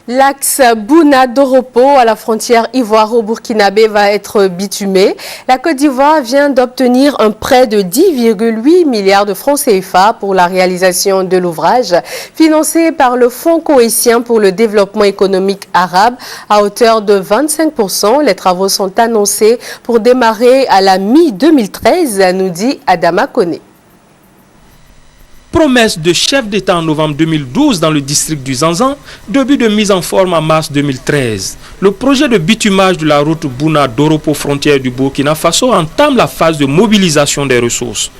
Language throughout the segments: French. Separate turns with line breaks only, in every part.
L'axe Bouna-Doropo à la frontière ivoiro-burkinabé va être bitumé. La Côte d'Ivoire vient d'obtenir un prêt de 10,8 milliards de francs CFA pour la réalisation de l'ouvrage, financé par le Fonds cohésien pour le développement économique arabe à hauteur de 25%. Les travaux sont annoncés pour démarrer à la mi-2013, nous dit Adama Koné.
Promesse de chef d'État en novembre 2012 dans le district du Zanzan, début de mise en forme en mars 2013. Le projet de bitumage de la route Bouna-Doropo frontière du Burkina Faso entame la phase de mobilisation des ressources.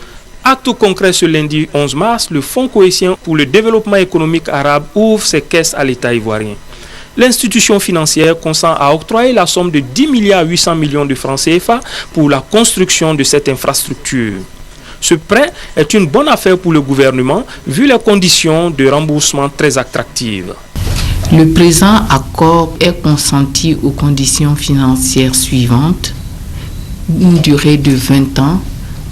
Acte concret ce lundi 11 mars, le Fonds cohésien pour le développement économique arabe ouvre ses caisses à l'État ivoirien. L'institution financière consent à octroyer la somme de 10 milliards 800 millions de francs CFA pour la construction de cette infrastructure. Ce prêt est une bonne affaire pour le gouvernement, vu les conditions de remboursement très attractives.
Le présent accord est consenti aux conditions financières suivantes: une durée de 20 ans,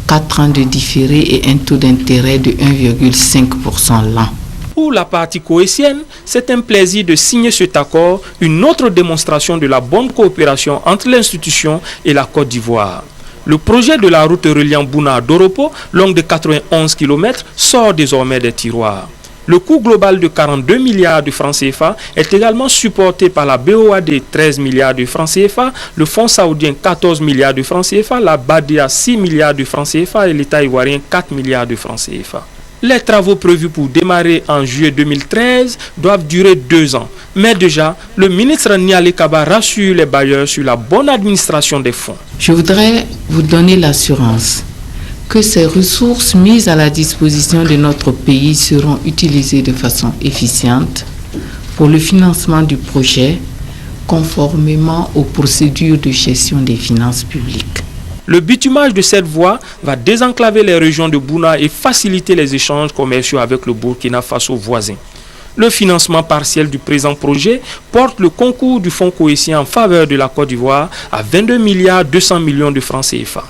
4 ans de différé et un taux d'intérêt de 1,5% l'an.
Pour la partie cohésienne, c'est un plaisir de signer cet accord, une autre démonstration de la bonne coopération entre l'institution et la Côte d'Ivoire. Le projet de la route reliant Bouna à Doropo, longue de 91 km, sort désormais des tiroirs. Le coût global de 42 milliards de francs CFA est également supporté par la BOAD 13 milliards de francs CFA, le Fonds saoudien 14 milliards de francs CFA, la BADEA 6 milliards de francs CFA et l'État ivoirien 4 milliards de francs CFA. Les travaux prévus pour démarrer en juillet 2013 doivent durer 2 ans. Mais déjà, le ministre Nialé Kaba rassure les bailleurs sur la bonne administration des fonds.
Je voudrais vous donner l'assurance que ces ressources mises à la disposition de notre pays seront utilisées de façon efficiente pour le financement du projet, conformément aux procédures de gestion des finances publiques.
Le bitumage de cette voie va désenclaver les régions de Bouna et faciliter les échanges commerciaux avec le Burkina Faso voisin. Le financement partiel du présent projet porte le concours du Fonds cohésien en faveur de la Côte d'Ivoire à 22 milliards 200 millions de francs CFA.